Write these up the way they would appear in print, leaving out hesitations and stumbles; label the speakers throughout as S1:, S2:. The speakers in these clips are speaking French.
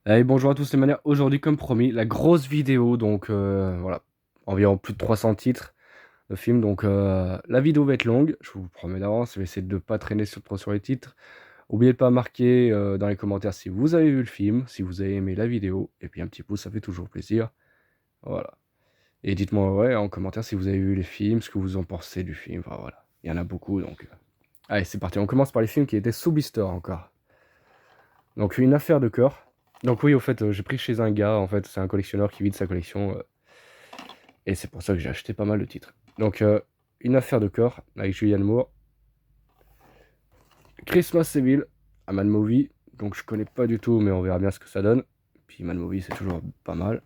S1: Allez, bonjour à tous les manières. Aujourd'hui, comme promis, la grosse vidéo. Donc voilà, environ plus de 300 titres de films. Donc la vidéo va être longue. Je vous promets d'avance. Je vais essayer de ne pas traîner trop sur les titres. N'oubliez pas de marquer dans les commentaires si vous avez vu le film, si vous avez aimé la vidéo. Et puis un petit pouce, ça fait toujours plaisir. Voilà. Et dites-moi ouais, en commentaire si vous avez vu les films, ce que vous en pensez du film. Enfin, voilà. Il y en a beaucoup. Donc allez, c'est parti. On commence par les films qui étaient sous blister encore. Donc une affaire de cœur. Donc oui, au fait, j'ai pris chez un gars, en fait, c'est un collectionneur qui vide sa collection, et c'est pour ça que j'ai acheté pas mal de titres. Donc une affaire de cœur avec Julianne Moore, Christmas Evil, un Mad Movie, donc je connais pas du tout, mais on verra bien ce que ça donne. Puis Mad Movie, c'est toujours pas mal.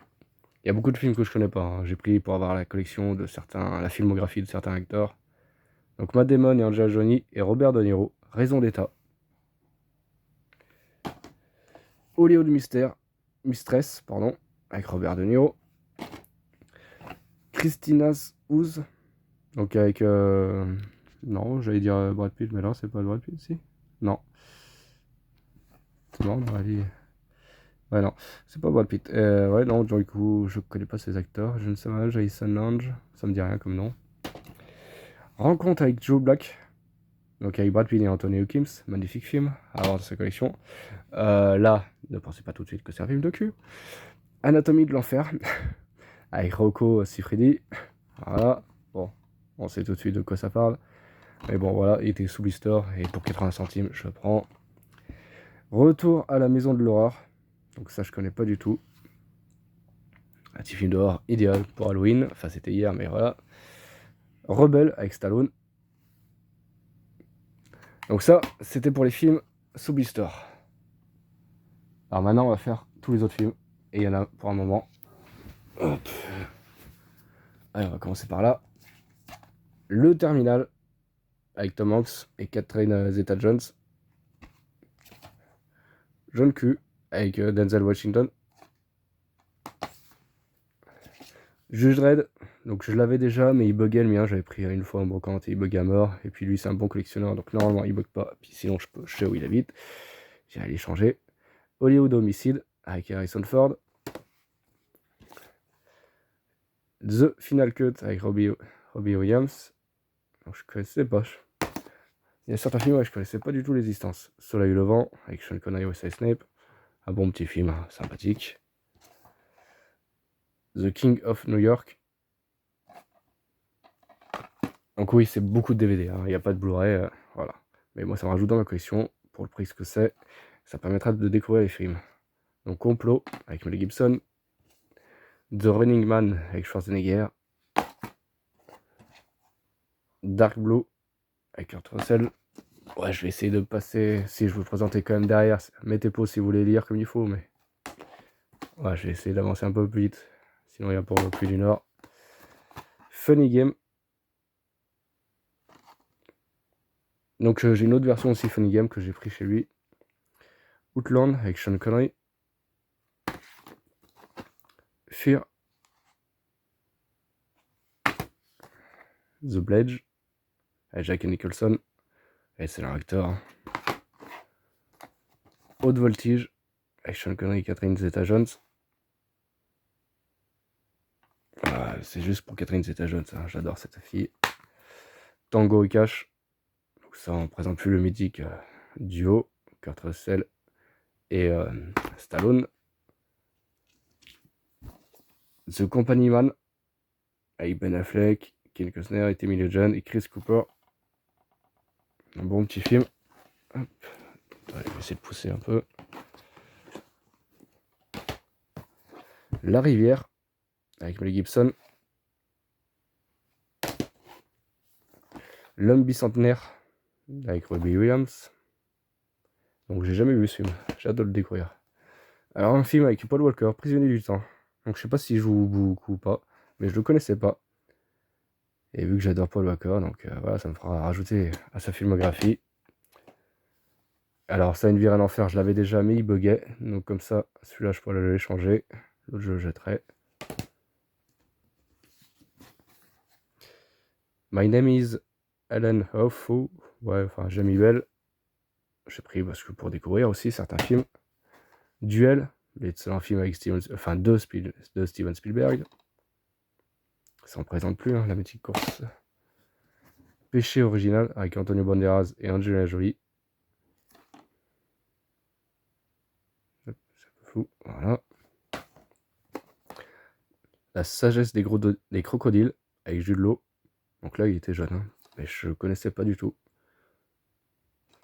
S1: Il y a beaucoup de films que je connais pas, hein. J'ai pris pour avoir la collection de certains, la filmographie de certains acteurs. Donc Matt Damon et Angelina Jolie et Robert De Niro, Raison d'État, Hollywood Mistress, pardon, avec Robert De Niro, Christina's House, donc avec... non, j'allais dire Brad Pitt, mais là, c'est pas Brad Pitt, si. Non. Non, on aurait dit... Ouais, non, c'est pas Brad Pitt. Ouais, non, du coup, je connais pas ces acteurs. Je ne sais pas, Jason Lange, ça me dit rien comme nom. Rencontre avec Joe Black, donc avec Brad Pitt et Anthony Hopkins, magnifique film à avoir dans sa collection. Là, ne pensez pas tout de suite que c'est un film de cul. Anatomie de l'enfer, avec Rocco Siffredi. Voilà, bon, on sait tout de suite de quoi ça parle. Mais bon, voilà, il était sous blister et pour 80 centimes, je prends. Retour à la maison de l'horreur. Donc ça, je connais pas du tout. Un petit film d'horreur idéal pour Halloween. Enfin, c'était hier, mais voilà. Rebelle avec Stallone. Donc ça, c'était pour les films sous blister. Alors maintenant, on va faire tous les autres films. Et il y en a pour un moment. Hop. Allez, on va commencer par là. Le Terminal avec Tom Hanks et Catherine Zeta-Jones. John Q avec Denzel Washington. Juge Dredd, donc je l'avais déjà, mais il buguait le mien. J'avais pris une fois en brocante et il buguait à mort. Et puis lui, c'est un bon collectionneur, donc normalement, il bug pas. Puis sinon, je sais où il habite. J'ai allé changer. Hollywood Homicide avec Harrison Ford. The Final Cut avec Robbie Williams. Donc, je connaissais pas. Il y a certains films, ouais, je connaissais pas du tout l'existence. Soleil Levant avec Sean Connery et Wesley Snape. Un bon petit film, hein, sympathique. The King of New York. Donc oui, c'est beaucoup de DVD, hein. Il n'y a pas de Blu-ray, voilà. Mais moi, ça me rajoute dans ma collection, pour le prix que c'est. Ça permettra de découvrir les films. Donc Complot, avec Mel Gibson. The Running Man, avec Schwarzenegger. Dark Blue, avec Kurt Russell. Ouais, je vais essayer de passer, si je vous présentais quand même derrière. Mettez pause si vous voulez lire comme il faut, mais... Ouais, je vais essayer d'avancer un peu plus vite. Sinon, il y a pour le plus du Nord. Funny Game. Donc j'ai une autre version aussi Funny Game que j'ai pris chez lui. Outland avec Sean Connery. Fear. The Pledge avec Jack Nicholson. Et c'est leur acteur. Hein. Haute Voltige avec Sean Connery et Catherine Zeta-Jones. Ah, c'est juste pour Catherine Zeta-Jones, hein. J'adore cette fille. Tango et Cash. Donc ça, on présente plus le mythique duo Kurt Russell et Stallone. The Company Man avec Ben Affleck, Ken Costner, et Emilio John et Chris Cooper. Un bon petit film. Hop. Allez, je vais essayer de pousser un peu. La Rivière avec Mel Gibson. L'Homme bicentenaire avec Robbie Williams. Donc j'ai jamais vu ce film, j'ai hâte de le découvrir. Alors un film avec Paul Walker, Prisonnier du temps. Donc je sais pas s'il joue beaucoup ou pas, mais je le connaissais pas. Et vu que j'adore Paul Walker, donc voilà, ça me fera rajouter à sa filmographie. Alors ça, Une vie, un enfer, je l'avais déjà, mais il buguait. Donc comme ça, celui-là, je pourrais le changer. L'autre, je le jetterai. My name is Ellen Hofu. Ouais, enfin, Jamie Bell. J'ai pris parce que pour découvrir aussi certains films. Duel l'excellent film avec de Steven Spielberg. Ça en présente plus, hein, la mythique course. Péché original avec Antonio Banderas et Angelina Jolie. C'est un peu fou, voilà. La sagesse des crocodiles avec Jude Law. Donc là, il était jeune, hein, mais je connaissais pas du tout.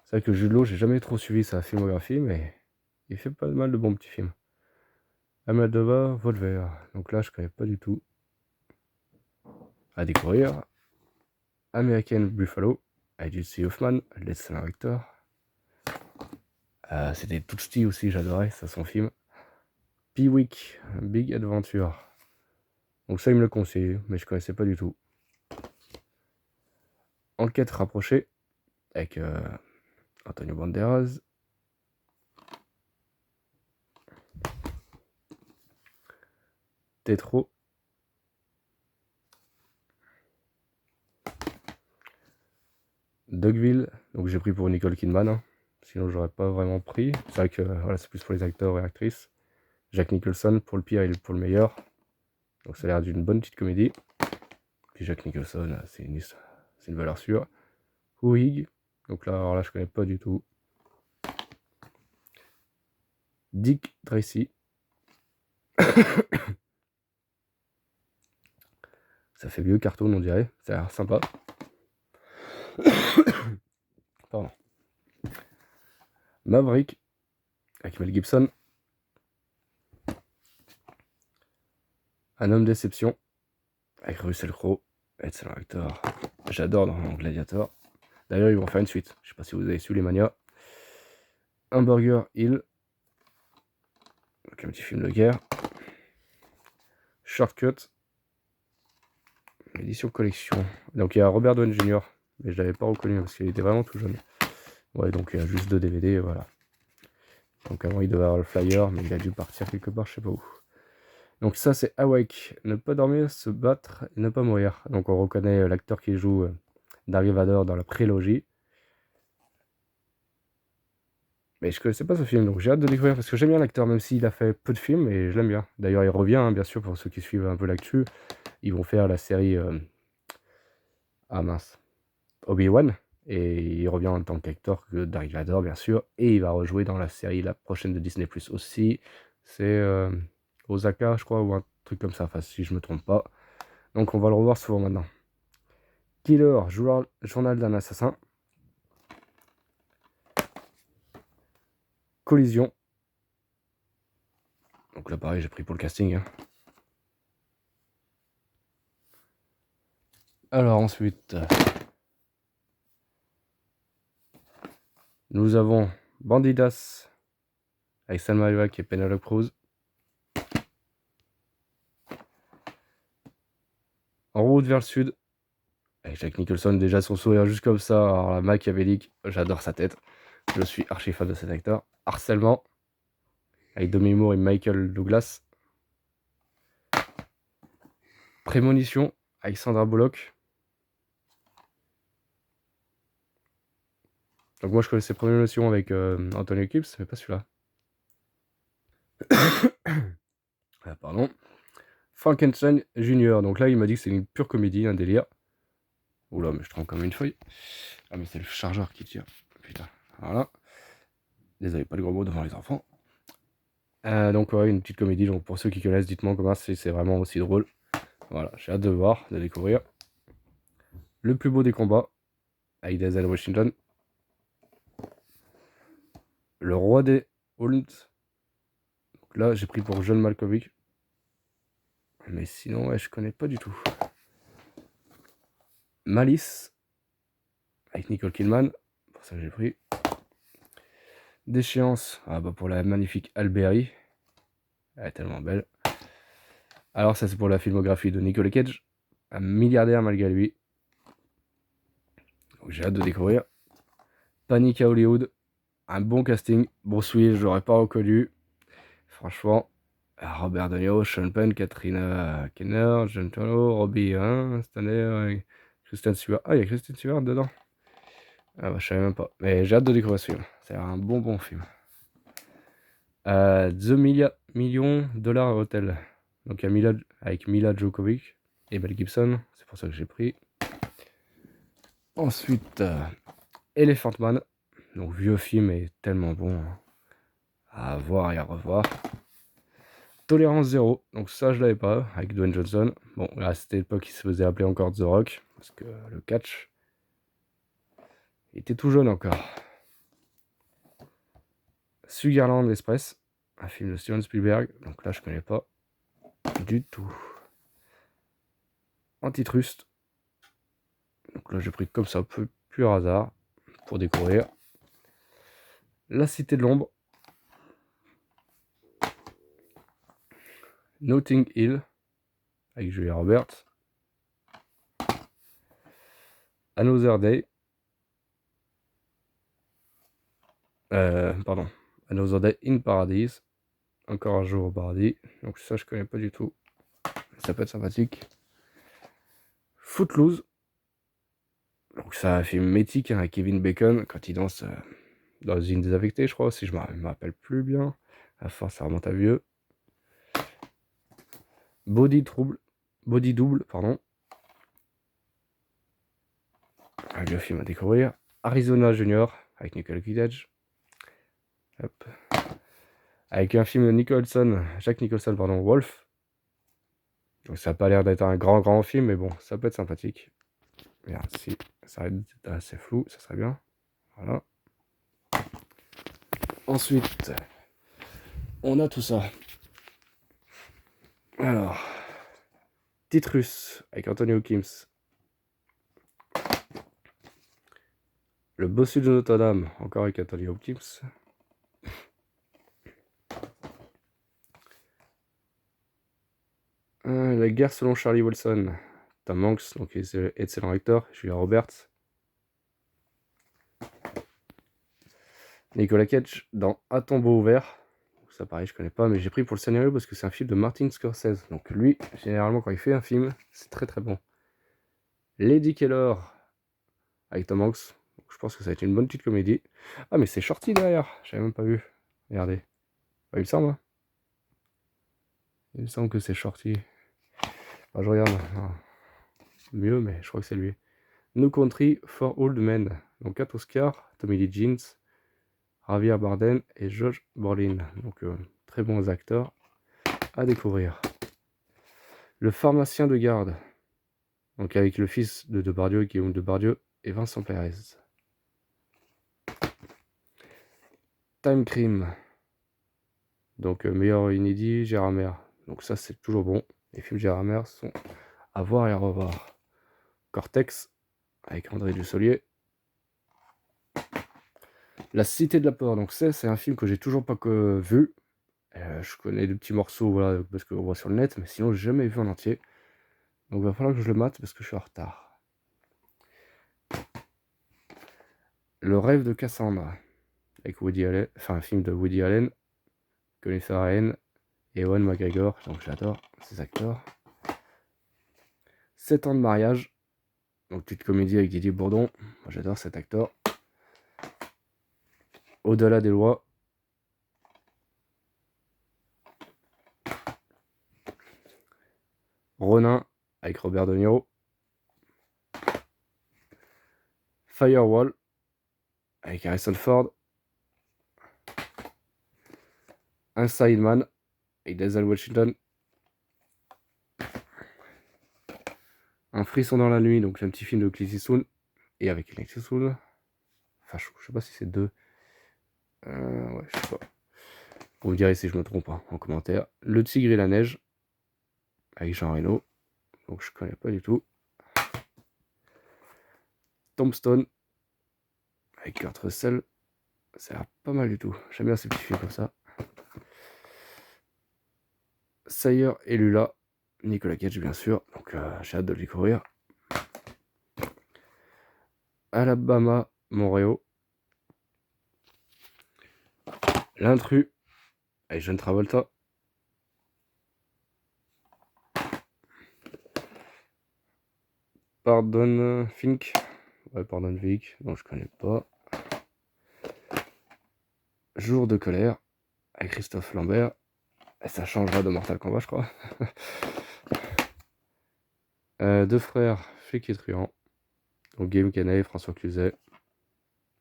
S1: C'est vrai que Jude Law, j'ai jamais trop suivi sa filmographie, mais il fait pas mal de bons petits films. Almodovar, Volver. Donc là, je connais pas du tout. À découvrir. American Buffalo avec Dustin Hoffman, l'excellent acteur. C'était Tootsie aussi, j'adorais, ça son film. Peeweek, Big Adventure. Donc ça, il me le conseille, mais je connaissais pas du tout. Enquête rapprochée avec Antonio Banderas. Tetro. Dogville, donc j'ai pris pour Nicole Kidman, hein. Sinon j'aurais pas vraiment pris. C'est vrai que voilà, c'est plus pour les acteurs et actrices. Jack Nicholson pour le pire et pour le meilleur. Donc ça a l'air d'une bonne petite comédie. Puis Jack Nicholson, c'est une valeur sûre. Huig, donc là, alors là je connais pas du tout. Dick Tracy. Ça fait vieux cartoon, on dirait. Ça a l'air sympa. Pardon. Maverick, avec Mel Gibson. Un homme déception, avec Russell Crowe. Excellent acteur. J'adore dans Gladiator. D'ailleurs, ils vont faire une suite. Je sais pas si vous avez su les manias. Hamburger Hill. Donc un petit film de guerre. Shortcut. Édition collection. Donc il y a Robert Downey Jr. Mais je l'avais pas reconnu parce qu'il était vraiment tout jeune. Ouais, donc il y a juste 2 DVD, voilà. Donc avant il devait avoir le flyer, mais il a dû partir quelque part, je sais pas où. Donc ça c'est Awake. Ne pas dormir, se battre et ne pas mourir. Donc on reconnaît l'acteur qui joue Dark Vador dans la prélogie. Mais je connaissais pas ce film, donc j'ai hâte de découvrir parce que j'aime bien l'acteur, même s'il a fait peu de films, et je l'aime bien. D'ailleurs, il revient, hein, bien sûr, pour ceux qui suivent un peu l'actu. Ils vont faire la série ah mince, Obi-Wan, et il revient en tant qu'acteur que Dark Vador, bien sûr, et il va rejouer dans la série, la prochaine de Disney Plus aussi. C'est Osaka, je crois, ou un truc comme ça, enfin, si je me trompe pas. Donc on va le revoir souvent maintenant. Killer, journal d'un assassin. Collision. Donc là, pareil, j'ai pris pour le casting, hein. Alors ensuite, nous avons Bandidas avec Salma Hayek et Penelope Cruz. En route vers le sud avec Jack Nicholson, déjà son sourire juste comme ça, alors la machiavélique, j'adore sa tête. Je suis archi fan de cet acteur. Harcèlement avec Demi Moore et Michael Douglas. Prémonition avec Sandra Bullock. Donc moi je connaissais Prémonition avec Anthony Hopkins, mais pas celui-là. Ah, pardon. Frankenstein Junior. Donc là il m'a dit que c'est une pure comédie, un délire. Oula, mais je trempe comme une feuille. Ah mais c'est le chargeur qui tire. Putain, voilà. Désolé, pas de gros mots devant les enfants. Donc ouais, une petite comédie, donc pour ceux qui connaissent, dites-moi comment c'est vraiment aussi drôle. Voilà, j'ai hâte de voir, de découvrir. Le plus beau des combats, avec Denzel Washington. Le roi des Holmes. Donc là, j'ai pris pour John Malkovich. Mais sinon, ouais, je connais pas du tout. Malice, avec Nicole Kidman. Pour ça que j'ai pris. Déchéance, ah bah pour la magnifique Alberi. Elle est tellement belle. Alors ça c'est pour la filmographie de Nicolas Cage. Un milliardaire malgré lui. J'ai hâte de découvrir. Panic à Hollywood. Un bon casting. Bruce Willis, je l'aurais pas reconnu. Franchement. Robert De Niro, Sean Penn, Katrina Kenner, John Turturro, Robbie Stanley, Kristen Stewart. Ah, il y a Kristen Stewart dedans. Ah bah je savais même pas. Mais j'ai hâte de découvrir ce film. C'est un bon film. Millions Dollar Hotel. Donc il y a avec Mila Djokovic et Mel Gibson, c'est pour ça que j'ai pris. Ensuite, Elephant Man. Donc vieux film et tellement bon, hein, à voir et à revoir. Tolérance zéro, donc ça je l'avais pas, avec Dwayne Johnson. Bon, à cette époque il se faisait appeler encore The Rock, parce que le catch, il était tout jeune encore. Sugarland Express, un film de Steven Spielberg, donc là je connais pas du tout. Antitrust, donc là j'ai pris comme ça, pur hasard, pour découvrir. La Cité de l'Ombre, Notting Hill, avec Julia Roberts. Another Day, Another Day in Paradise, encore un jour au paradis, donc ça je connais pas du tout, ça peut être sympathique. Footloose, donc c'est un film mythique, hein, avec Kevin Bacon quand il danse dans une désaffectée, je crois, si je me rappelle plus bien, à force ça remonte à vieux. Body Double, pardon, un vieux film à découvrir. Arizona Junior avec Nicole Kidge. Hop. Avec un film de Jack Nicholson, pardon, Wolf. Donc ça n'a pas l'air d'être un grand film, mais bon, ça peut être sympathique. Bien, si ça reste assez flou, ça serait bien. Voilà. Ensuite, on a tout ça. Alors, Titrus avec Anthony Hopkins. Le bossu de Notre-Dame, encore avec Anthony Hopkins. La guerre selon Charlie Wilson. Tom Hanks, donc excellent acteur. Julia Roberts. Nicolas Cage dans À tombeau ouvert. Ça pareil, je connais pas, mais j'ai pris pour le scénario parce que c'est un film de Martin Scorsese. Donc lui, généralement, quand il fait un film, c'est très très bon. Lady Keller avec Tom Hanks. Je pense que ça va être une bonne petite comédie. Ah, mais c'est Shorty derrière. J'avais même pas vu. Regardez. Bah, il me semble. Hein. Il me semble que c'est Shorty. Bah, je regarde. Ah, mieux, mais je crois que c'est lui. No Country for Old Men. Donc 4 Oscars. Tommy Lee Jones, Javier Bardem et Josh Brolin. Donc très bons acteurs à découvrir. Le pharmacien de garde. Donc avec le fils de Depardieu, Guillaume Depardieu et Vincent Perez. Time Crime. Donc meilleur inédit, Gérard Mer. Donc ça c'est toujours bon. Les films Gérard Mer sont à voir et à revoir. Cortex avec André Dussolier. La Cité de la Peur. Donc c'est un film que j'ai toujours pas vu. Je connais des petits morceaux, voilà, parce qu'on voit sur le net, mais sinon j'ai jamais vu en entier. Donc il va falloir que je le mate parce que je suis en retard. Le rêve de Cassandre avec Woody Allen, enfin un film de Woody Allen, Jennifer Aniston et Ewan McGregor, donc j'adore ces acteurs. 7 ans de mariage, donc petite comédie avec Didier Bourdon, moi j'adore cet acteur. Au-delà des lois. Ronin avec Robert De Niro. Firewall avec Harrison Ford. Inside Man avec Denzel Washington. Un frisson dans la nuit, donc c'est un petit film de Clint Eastwood et avec Clint Eastwood. Enfin, je sais pas si c'est deux. Ouais, je sais pas. Vous me direz si je me trompe en commentaire. Le Tigre et la Neige avec Jean Reno. Donc je connais pas du tout. Tombstone avec Kurt Russell. Ça a l'air pas mal du tout. J'aime bien ces petits films comme ça. Sayer et Lula. Nicolas Cage bien sûr. Donc j'ai hâte de le découvrir. Alabama, Montréal. L'intrus avec John Travolta. Pardon Fink. Ouais, Pardon Vic. Donc je connais pas. Jour de colère avec Christophe Lambert. Et ça changera de Mortal Kombat, je crois. Deux frères, Flic et Truand. Donc Game Canet, François Cluzet.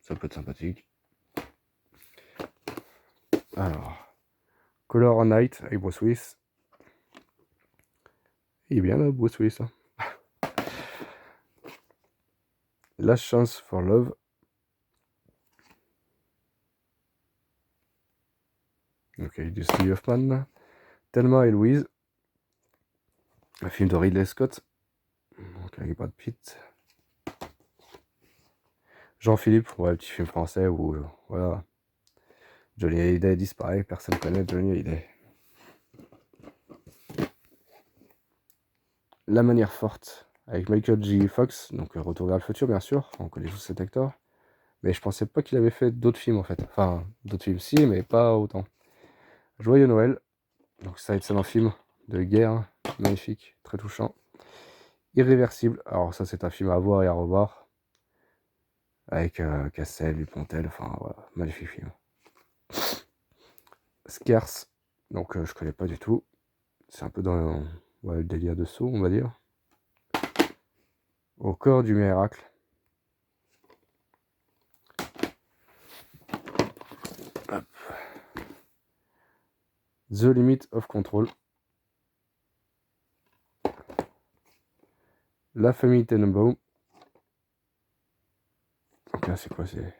S1: Ça peut être sympathique. Alors, Color on Night avec Bruce Willis. Il est bien là, Bruce Willis. Hein. Last Chance for Love. Ok, Dusty Hoffman. Thelma et Louise. Un film de Ridley Scott. Donc avec Brad Pitt. Jean-Philippe, ouais, petit film français où, voilà. Johnny Hallyday disparaît, personne ne connaît Johnny Hallyday. La manière forte, avec Michael J. Fox, donc Retour vers le futur, bien sûr, on connaît tous cet acteur. Mais je pensais pas qu'il avait fait d'autres films, en fait. Enfin, d'autres films, si, mais pas autant. Joyeux Noël, donc ça, excellent film de guerre, magnifique, très touchant. Irréversible, alors ça, c'est un film à voir et à revoir. Avec Cassel, Dupontel, enfin, voilà, magnifique film. Scarce, donc je connais pas du tout. C'est un peu dans le délire de saut, on va dire. Au corps du miracle. Hop. The Limit of Control. La famille Tenenbaum. Donc là, c'est quoi? C'est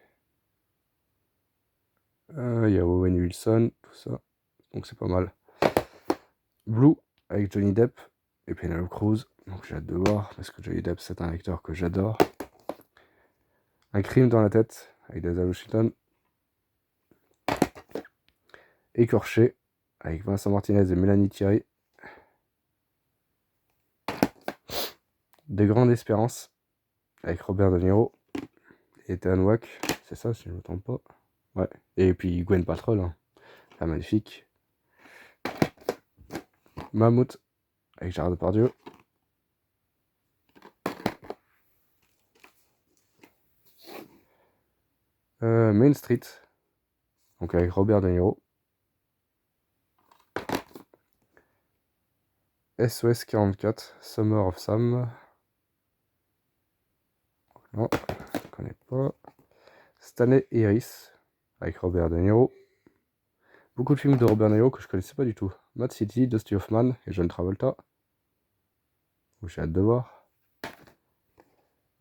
S1: il y a Owen Wilson, tout ça. Donc c'est pas mal. Blue, avec Johnny Depp et Penelope Cruz. Donc j'ai hâte de voir, parce que Johnny Depp, c'est un acteur que j'adore. Un crime dans la tête, avec Denzel Washington. Écorché, avec Vincent Martinez et Mélanie Thierry. De grandes espérances, avec Robert De Niro et Ethan Hawke. C'est ça, si je ne me trompe pas. Ouais. Et puis Gwen Paltrow, hein. La magnifique. Mammouth, avec Gérard Depardieu. Main Street, donc avec Robert De Niro. SOS 44, Summer of Sam. Non, je ne connais pas. Stanley Harris, avec Robert De Niro. Beaucoup de films de Robert De Niro que je connaissais pas du tout. Mad City, Dusty Hoffman et John Travolta. J'ai hâte de voir.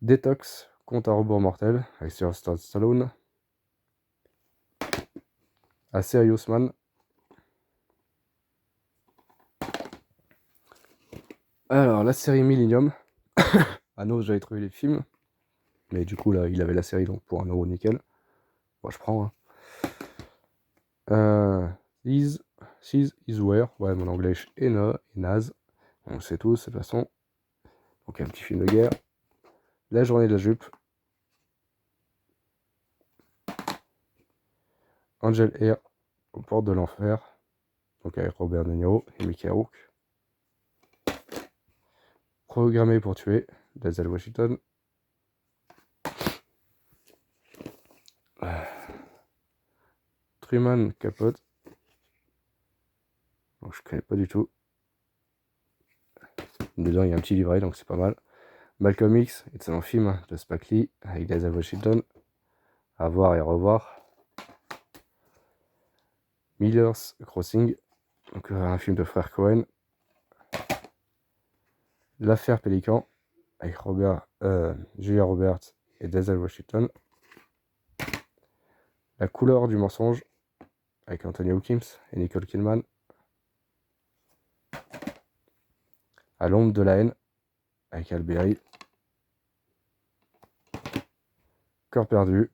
S1: Detox, Compte à rebours mortel, avec Sylvester Stallone. A Serious Man. Alors, la série Millennium. Ah non, j'avais trouvé les films. Mais du coup, là, il avait la série, donc pour 1€ nickel. Moi, je prends. Hein. This is where. Ouais, mon anglais est naze. On le sait tous, de toute façon. Donc, un petit film de guerre. La journée de la jupe. Angel Air, aux portes de l'enfer. Donc, avec Robert De Niro et Mickey Rourke. Programmé pour tuer, Denzel Washington. Truman Capote. Donc, je connais pas du tout. Dedans, il y a un petit livret, donc c'est pas mal. Malcolm X, excellent film de Spike Lee avec Denzel Washington. À voir et revoir. Miller's Crossing, donc un film de frère Cohen. L'affaire Pélican avec Julia Roberts et Denzel Washington. La couleur du mensonge avec Anthony Hopkins et Nicole Kidman. À l'ombre de la haine avec Alberi. Corps perdu,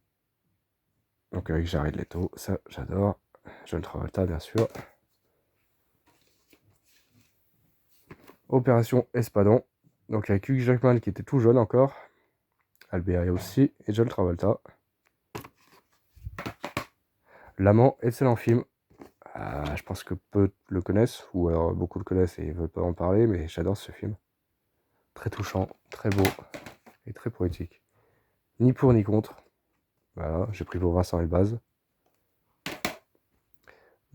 S1: donc avec Jared Leto, ça j'adore. John Travolta, bien sûr. Opération Espadon, donc avec Hugh Jackman qui était tout jeune encore. Alberi aussi, et John Travolta. L'amant, excellent film. Je pense que peu le connaissent, ou alors beaucoup le connaissent et ne veulent pas en parler, mais j'adore ce film. Très touchant, très beau et très poétique. Ni pour ni contre. Voilà, j'ai pris pour Vincent Elbaz.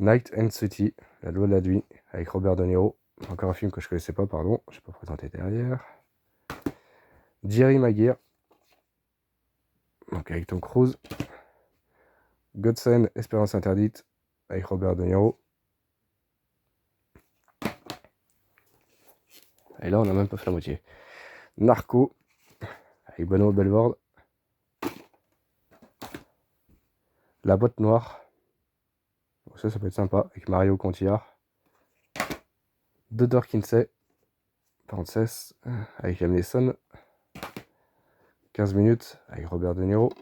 S1: Night and City, La loi de la nuit, avec Robert De Niro. Encore un film que je connaissais pas, pardon, je n'ai pas présenté derrière. Jerry Maguire, donc avec Tom Cruise. Godsend, Espérance interdite, avec Robert De Niro. Et là, on n'a même pas fait la moitié. Narco, avec Benoît Belvorde. La boîte noire, donc ça peut être sympa, avec Mario Cotillard. The Door Kinsey, parenthèse, avec Liam Neeson. 15 minutes, avec Robert De Niro.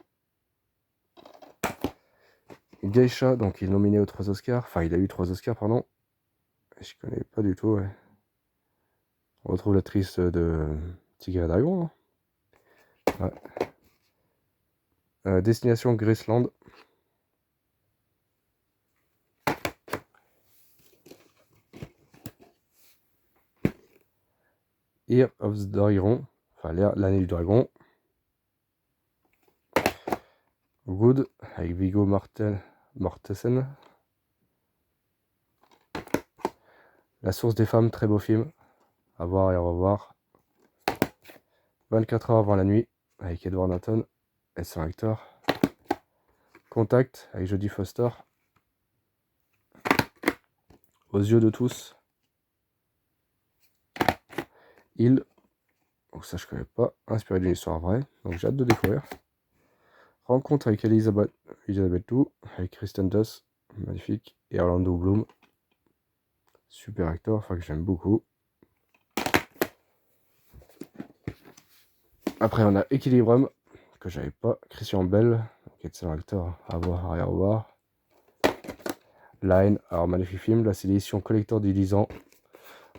S1: Geisha, donc il est nominé aux 3 Oscars, enfin il a eu 3 Oscars, pardon. Je connais pas du tout, ouais. On retrouve l'actrice de Tigre et Dragon. Hein. Ouais. Destination Graceland. Year of the Dragon, enfin l'année du dragon. Good, avec Viggo Mortensen. La source des femmes, très beau film. À voir et à revoir. 24 heures avant la nuit, avec Edward Norton et son acteur. Contact, avec Jodie Foster. Aux yeux de tous. Il, donc ça je connais pas, inspiré d'une histoire vraie, donc j'ai hâte de découvrir. Rencontre avec Elizabeth II, avec Kristen Dunst, magnifique, et Orlando Bloom, super acteur, enfin que j'aime beaucoup. Après on a Equilibrium, que j'avais pas, Christian Bell, qui est excellent acteur, à voir et à revoir. Line, alors magnifique film, là c'est l'édition collector du 10 ans,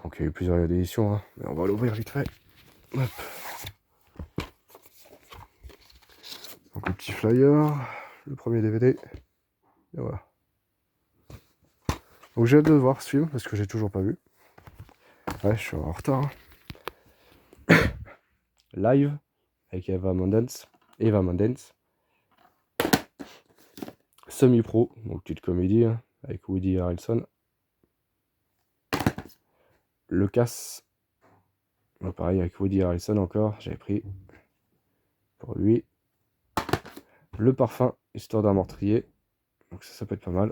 S1: donc il y a eu plusieurs éditions, hein, mais on va l'ouvrir vite fait. Hop. Donc le petit flyer, le premier DVD, et voilà. Donc j'ai hâte de voir ce film, parce que j'ai toujours pas vu. Ouais, je suis en retard. Hein. Live, avec Eva Mendes. Semi-pro, donc petite comédie, hein, avec Woody Harrelson. Le Casse, donc pareil avec Woody Harrelson encore, j'avais pris pour lui. Le Parfum, histoire d'un meurtrier, donc ça peut être pas mal.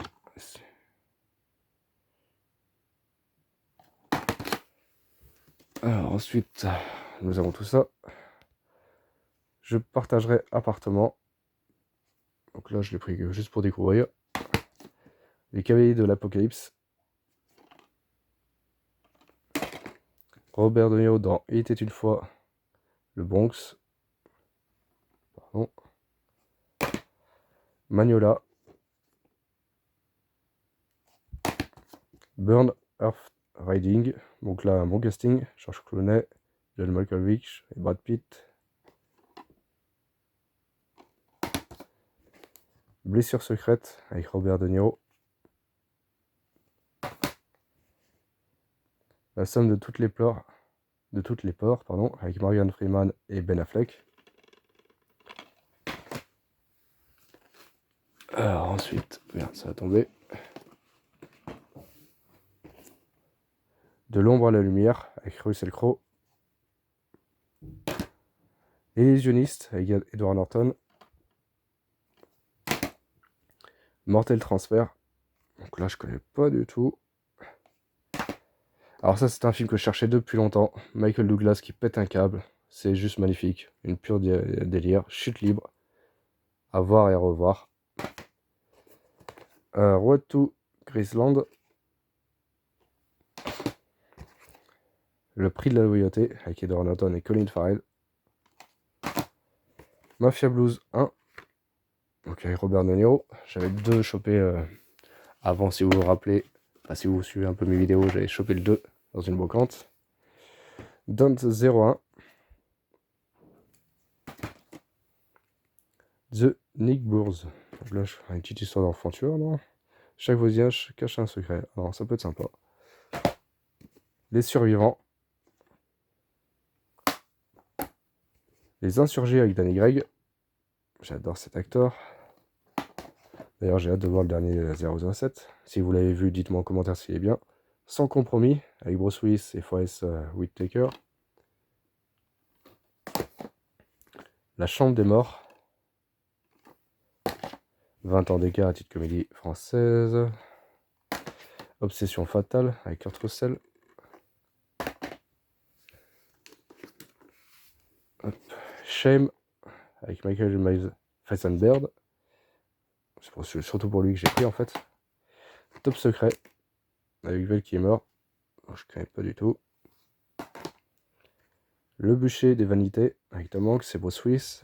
S1: Alors ensuite, nous avons tout ça. Je partagerai appartement. Donc là, je l'ai pris juste pour découvrir. Les Cavaliers de l'Apocalypse. Robert De Niro dans Il était une fois le Bronx. Pardon. Magnola. Burn Earth Riding. Donc là, un bon casting. George Clooney, John Malkovich et Brad Pitt. Blessure secrète avec Robert De Niro. La somme de toutes les peurs, pardon, avec Morgan Freeman et Ben Affleck. Alors ensuite, merde, ça va tomber. De l'ombre à la lumière avec Russell Crowe. Illusionniste avec Edward Norton. Mortel Transfer. Donc là, je connais pas du tout. Alors ça, c'est un film que je cherchais depuis longtemps. Michael Douglas qui pète un câble. C'est juste magnifique. Une pure délire. Chute libre. À voir et à revoir. Road to Graceland. Le prix de la loyauté avec Edward Norton et Colin Farrell. Mafia Blues 1. Donc avec Robert De Niro. J'avais 2 chopés avant, si vous vous rappelez. Enfin, si vous suivez un peu mes vidéos, j'avais chopé le 2 dans une brocante. Don't 01. The Nick Bours. Donc là, je ferai une petite histoire d'aventure, non? Chaque voyage cache un secret. Alors, ça peut être sympa. Les survivants. Les insurgés avec Danny Gregg. J'adore cet acteur. D'ailleurs, j'ai hâte de voir le dernier 007. Si vous l'avez vu, dites-moi en commentaire s'il est bien. Sans compromis, avec Bruce Willis et Forest Whitaker. La Chambre des Morts. 20 ans d'écart à titre comédie française. Obsession fatale avec Kurt Russell. Hop. Shame avec Michael Miles Fassbender. C'est surtout pour lui que j'ai pris en fait. Top Secret avec Val qui est mort. Je ne connais pas du tout. Le bûcher des vanités avec Tom Hanks et Bruce Willis.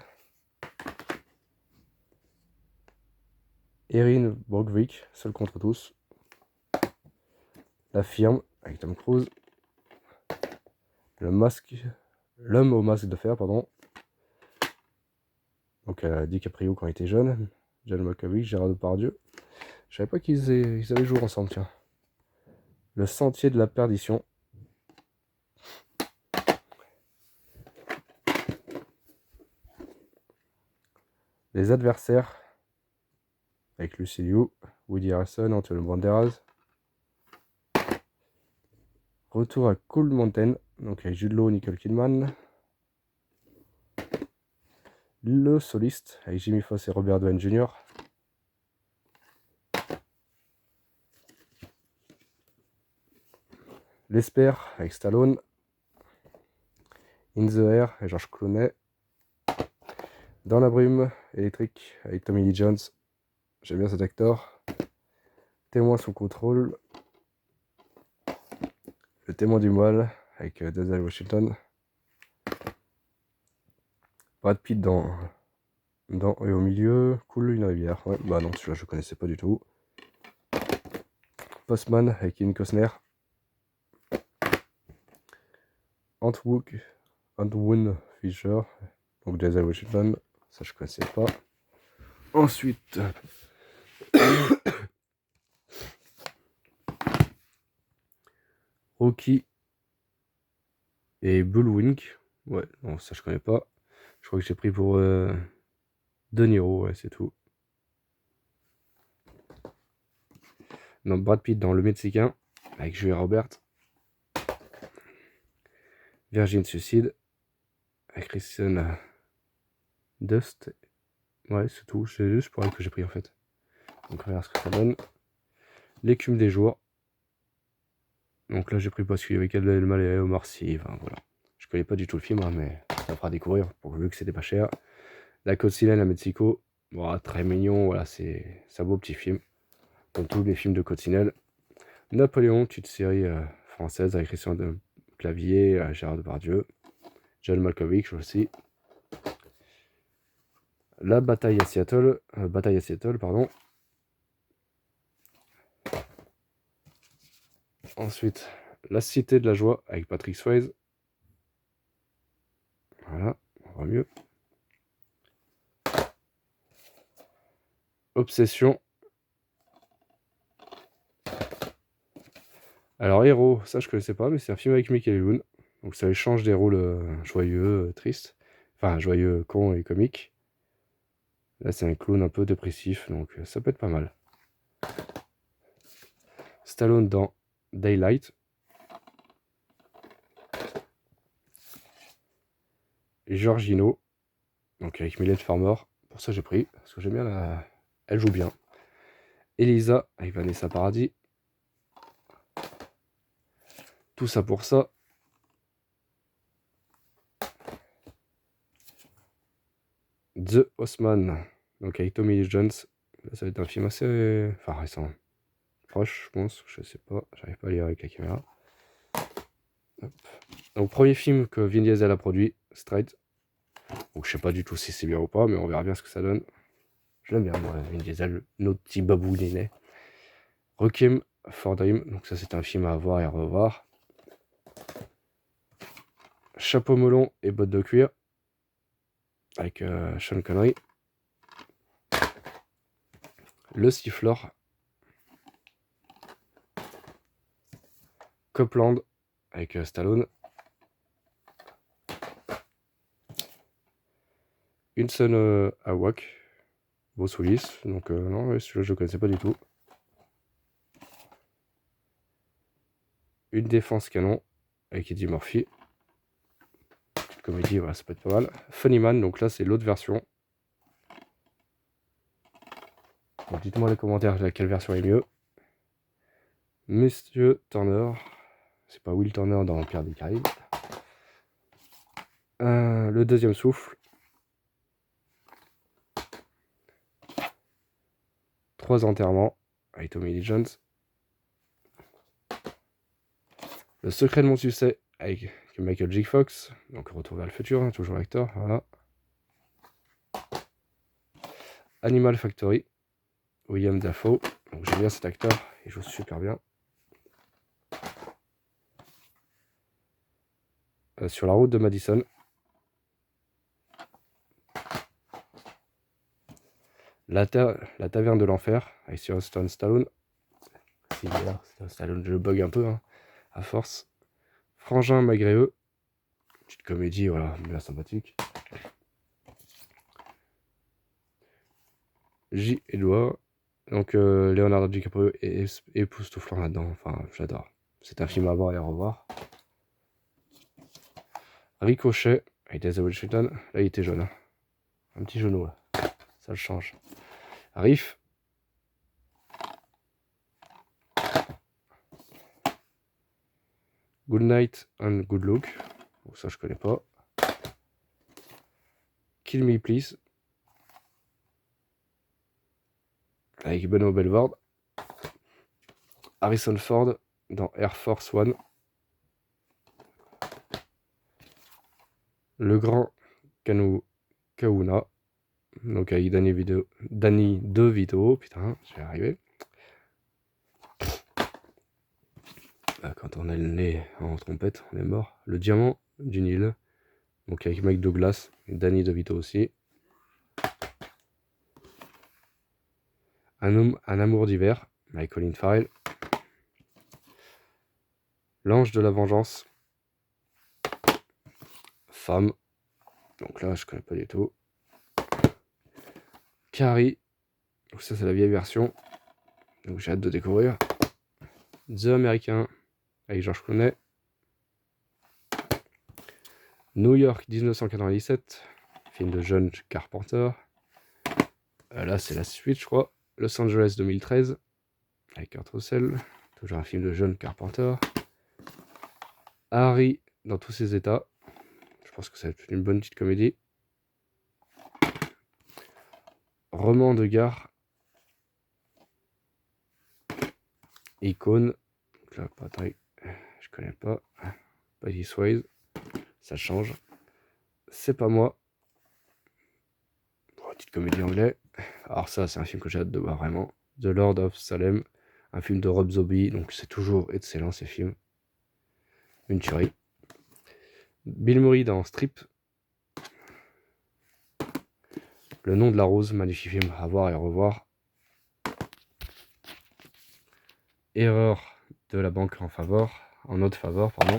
S1: Erin Brockovich, Seul contre tous. La firme avec Tom Cruise. L'homme au masque de fer, pardon. Donc DiCaprio quand il était jeune. John Malkovich, Gérard Depardieu. Je savais pas qu'ils avaient joué ensemble, tiens. Le sentier de la perdition. Les adversaires. Avec Lucy Liu, Woody Harrelson, Antonio Banderas. Retour à Cool Mountain, donc avec Jude Law, Nicole Kidman. Le soliste, avec Jimmy Foss et Robert Downey Jr. L'Esper, avec Stallone. In the Air, avec George Clooney. Dans la brume électrique, avec Tommy Lee Jones. J'aime bien cet acteur. Témoin sous contrôle. Le témoin du mal, avec Denzel Washington. Brad Pitt dans et au milieu, Cool une rivière. Ouais, bah non, celui-là je connaissais pas du tout. Postman avec Kevin Costner. Antwon Fisher, donc Denzel Washington, ça je connaissais pas. Ensuite, Rocky et Bullwink. Ouais, non, ça je connais pas. Je crois que j'ai pris pour De Niro, ouais, c'est tout. Non, Brad Pitt dans Le Mexicain, avec Julia Roberts. Virgin Suicide, avec Kristen Dust. Ouais, c'est tout. C'est juste pour elle que j'ai pris en fait. Donc on verra ce que ça donne. L'écume des jours. Donc là j'ai pris parce qu'il y avait Gad Elmaleh et Omar Sy. Enfin, voilà. Je connais pas du tout le film, hein, mais ça fera découvrir pour vu que c'était pas cher. La Coccinelle à Mexico. Bon, très mignon, voilà, c'est un beau petit film. Comme tous les films de Coccinelle. Napoléon, petite série française avec Christian de Clavier, Gérard Depardieu, John Malkovich aussi. La bataille à Seattle, pardon. Ensuite, La Cité de la Joie avec Patrick Swayze. Voilà, on voit mieux. Obsession. Alors, Héros, ça je connaissais pas, mais c'est un film avec Michael Youn. Donc ça échange des rôles joyeux, tristes. Enfin, joyeux, con et comique. Là, c'est un clown un peu dépressif, donc ça peut être pas mal. Stallone dans Daylight. Georgino, donc avec Mylène Farmer. Pour ça, j'ai pris, parce que j'aime bien la... Elle joue bien. Elisa, avec Vanessa Paradis. Tout ça pour ça. The Osman, donc avec Tommy Lee Jones. Là, ça va être un film assez... Enfin, récent. Proche, je pense. Je sais pas. J'arrive pas à lire avec la caméra. Hop. Donc, premier film que Vin Diesel a produit, Straight. Donc, je sais pas du tout si c'est bien ou pas, mais on verra bien ce que ça donne. Je l'aime bien, moi, Vin Diesel, notre petit babou l'aîné. Requiem for Dream, donc ça c'est un film à voir et à revoir. Chapeau melon et bottes de cuir, avec Sean Connery. Le siffleur. Copland, avec Stallone. Hudson Hawk, Bruce Willis. Donc non, ouais, celui-là je ne connaissais pas du tout. Une défense canon avec Eddie Murphy. Comédie, voilà, ça peut être pas mal. Funny Man, donc là c'est l'autre version. Donc dites-moi dans les commentaires laquelle version est mieux. Monsieur Turner, c'est pas Will Turner dans Pirates des Caraïbes. Le deuxième souffle. 3 enterrements avec Tommy Lee Jones. Le secret de mon succès avec Michael J. Fox. Donc retour vers le futur, hein, toujours l'acteur. Voilà. Animal Factory. William Dafoe. Donc j'aime bien cet acteur, il joue super bien. Sur la route de Madison. La taverne de l'enfer avec Sylvester Stallone. Si, voilà, Stallone, je le bug un peu, hein, à force. Frangin malgré eux. Petite comédie, voilà, bien sympathique. J. Edouard. Donc Leonardo DiCaprio est époustouflant là-dedans. Enfin, j'adore. C'est un film à voir et à revoir. Ricochet avec Denzel Washington. Là, il était jeune. Hein. Un petit genou, là. Ça le change. Riff. Good Night and Good Luck. Bon, ça, je connais pas. Kill Me Please. Avec Benoît Belvord. Harrison Ford dans Air Force One. Le grand Kahuna. Donc avec Danny DeVito. Putain, je vais arriver. Quand on a le nez en trompette, on est mort. Le diamant du Nil. Donc avec Mike Douglas et Danny DeVito aussi. Un amour d'hiver avec Colin Farrell. L'ange de la vengeance. Femme. Donc là, je connais pas du tout. Carrie. Donc ça, c'est la vieille version. Donc j'ai hâte de découvrir. The American avec George Clooney. New York 1997. Film de John Carpenter. Là, c'est la suite, je crois. Los Angeles 2013. Avec Kurt Russell. Toujours un film de John Carpenter. Harry dans tous ses états. Je pense que ça va être une bonne petite comédie. Roman de gare. Icône. Donc là, pareil, je connais pas. Patty Swayze. Ça change. C'est pas moi. Bon, petite comédie anglais. Alors ça, c'est un film que j'ai hâte de voir vraiment. The Lord of Salem. Un film de Rob Zombie. Donc c'est toujours excellent ces films. Une tuerie. Bill Murray dans Strip. Le nom de la rose. Magnifique film à voir et à revoir. Erreur de la banque en notre faveur, pardon.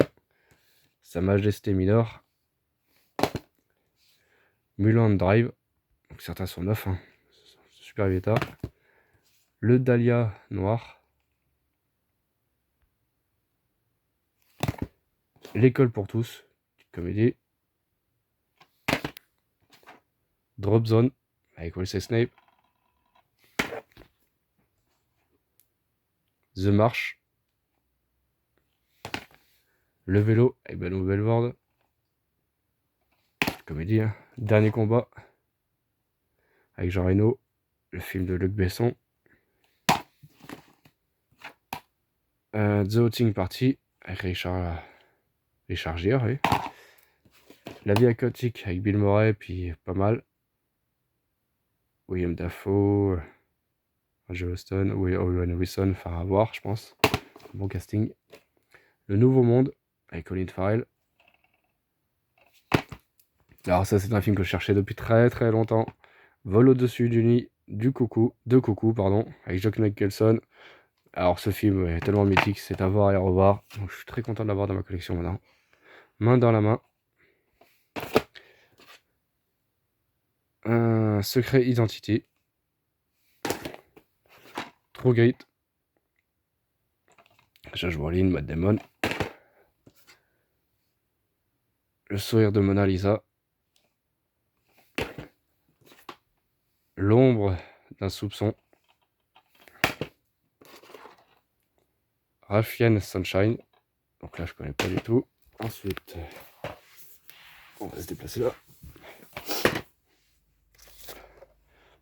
S1: Sa Majesté Minor. Mulholland Drive. Donc certains sont neufs, hein. Super état. Le Dahlia noir. L'école pour tous, petite comédie. Drop Zone avec Wesley Snipes. The March. Le vélo avec Benoît Belvord. Comédie, hein. Dernier combat avec Jean Reno. Le film de Luc Besson. The Outing Party avec Richard Gere, oui. La vie aquatique avec Bill Murray, puis pas mal. William Dafoe, Joe Austin, Owen Wilson, enfin à voir, je pense. Bon casting. Le Nouveau Monde avec Colin Farrell. Alors ça, c'est un film que je cherchais depuis très très longtemps. Vol au-dessus du nid de coucou, pardon, avec Jack Nicholson. Alors ce film est tellement mythique, c'est à voir et à revoir. Donc je suis très content de l'avoir dans ma collection maintenant. Main dans la main. Un secret identity. True Grit. Josh Brolin, Matt Damon. Le sourire de Mona Lisa. L'ombre d'un soupçon. Ralph Fiennes Sunshine. Donc là, je connais pas du tout. Ensuite, on va se déplacer là.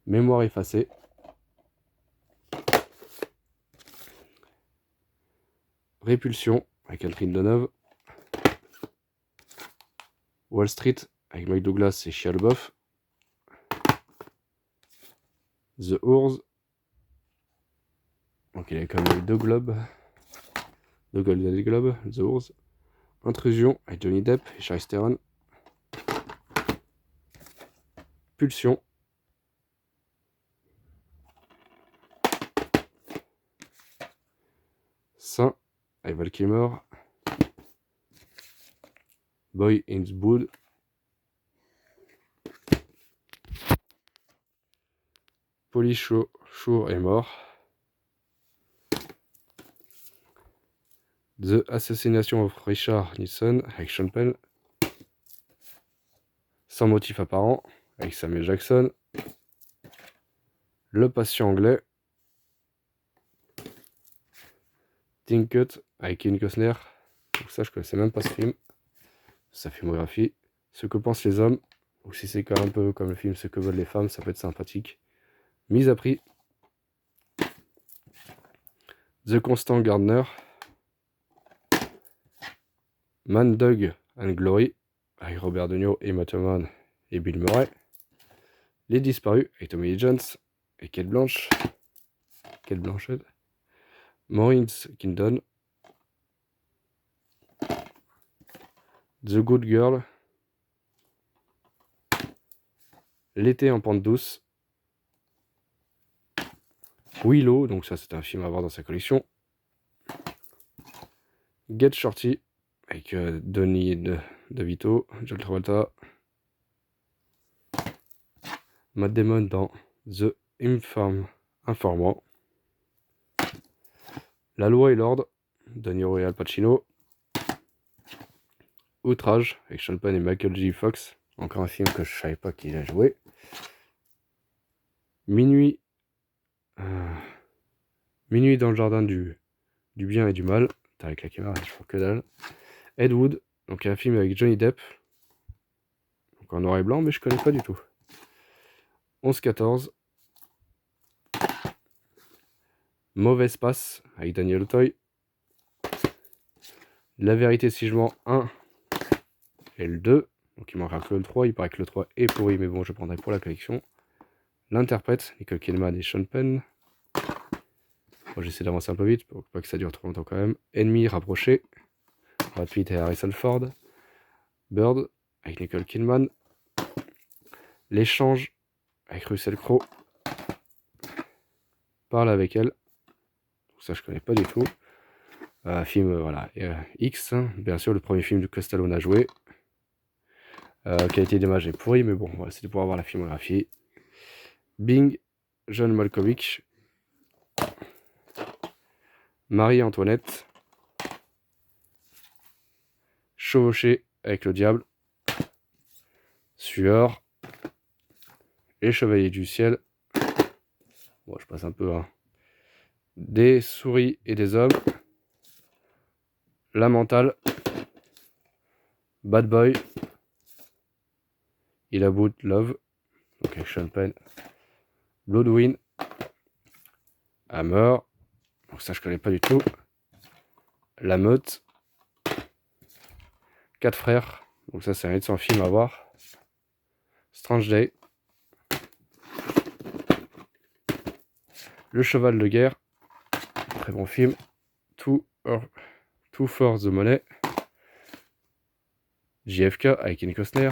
S1: Mémoire effacée. Répulsion avec Catherine Deneuve. Wall Street avec Mike Douglas et Shia LaBeouf. The Ours. Donc il a quand même eu 2 globes. 2 Golden Globes, The Ours. Intrusion avec Johnny Depp et Charlize Theron. Pulsion. Saint avec Val Kilmer. Boy in the Wood. Polly Shore est mort. The Assassination of Richard Nixon avec Sean Penn. Sans motif apparent avec Samuel Jackson. Le patient anglais. Tinket avec Kevin Costner. Donc ça, je connaissais même pas ce film. Sa filmographie. Ce que pensent les hommes. Ou si c'est un peu comme le film Ce que veulent les femmes, ça peut être sympathique. Mise à prix. The Constant Gardener. Man, Dog and Glory avec Robert De Niro, Emma Thompson et Bill Murray. Les Disparus avec Tommy Lee Jones et Kate Blanchett. Maureen Kingdon. The Good Girl. L'été en pente douce. Willow, donc ça c'est un film à voir dans sa collection. Get Shorty avec Donnie DeVito, John Travolta. Matt Damon dans The Informant. La loi et l'ordre, De Niro et Al Pacino. Outrage avec Sean Penn et Michael J. Fox. Encore un film que je savais pas qu'il a joué. Minuit dans le jardin du bien et du mal. Avec la caméra, je vois que dalle. Ed Wood, donc un film avec Johnny Depp. Donc en noir et blanc, mais je connais pas du tout. 11-14. Mauvaise passe avec Daniel Auteuil. La vérité si je mens 1 et le 2. Donc il manquera que le 3. Il paraît que le 3 est pourri, mais bon, je prendrai pour la collection. L'interprète, Nicole Kidman et Sean Penn. Bon, j'essaie d'avancer un peu vite pour pas que ça dure trop longtemps quand même. Ennemi rapproché. Brad Pitt et Harrison Ford. Bird avec Nicole Kidman. L'échange avec Russell Crowe. Parle avec elle. Ça, je connais pas du tout. Film, voilà, X, hein. Bien sûr, le premier film que Stallone a joué. Qualité d'image est pourrie, mais bon, voilà, c'était pour avoir la filmographie. Bing, John Malkovich. Marie-Antoinette. Chevauché avec le diable. Sueur. Les Chevaliers du Ciel. Bon, je passe un peu, hein. Des souris et des hommes. La mentale. Bad Boy. Il About Love. Donc avec Sean Penn. Bloodwind. Hammer. Donc ça, je connais pas du tout. La Meute. 4 frères. Donc ça, c'est un excellent film à voir. Strange Day. Le cheval de guerre. Très bon film. Two for the Money. JFK avec Kevin Costner.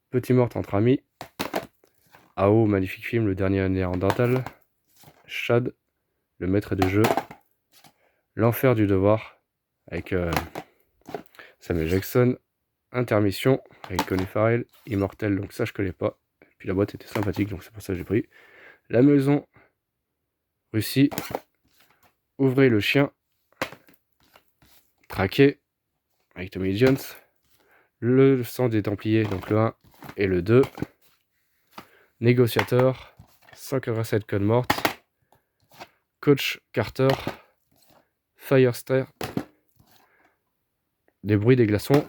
S1: Petit meurtre entre amis. AO, magnifique film, Le Dernier Néandertal. Chad, le maître de jeu. L'enfer du devoir avec Samuel Jackson. Intermission avec Colin Farrell. Immortel, donc ça je connais pas. Puis la boîte était sympathique, donc c'est pour ça que j'ai pris. La maison Russie. Ouvrez le chien. Traqué. Avec Tommy Jones. Le sang des Templiers, donc le 1 et le 2. Négociateur. 187 codes mortes. Coach Carter. Firestar. Des bruits des glaçons.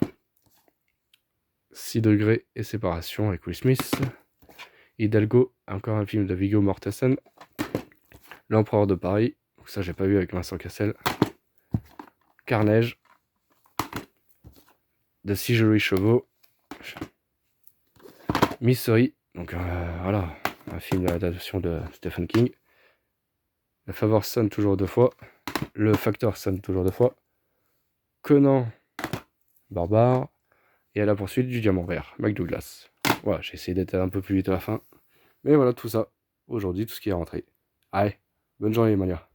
S1: 6 degrés et séparation avec Will Smith. Hidalgo, encore un film de Viggo Mortensen. L'Empereur de Paris, ça j'ai pas vu avec Vincent Cassel. Carnage. De 6 jolis chevaux. Mystery, donc voilà, un film d'adaptation de Stephen King. Le Favor sonne toujours 2 fois. Le Facteur sonne toujours 2 fois. Conan, barbare. Et à la poursuite du diamant vert, McDouglas. Voilà, j'ai essayé d'être un peu plus vite à la fin. Mais voilà, tout ça. Aujourd'hui, tout ce qui est rentré. Allez, bonne journée, Mania.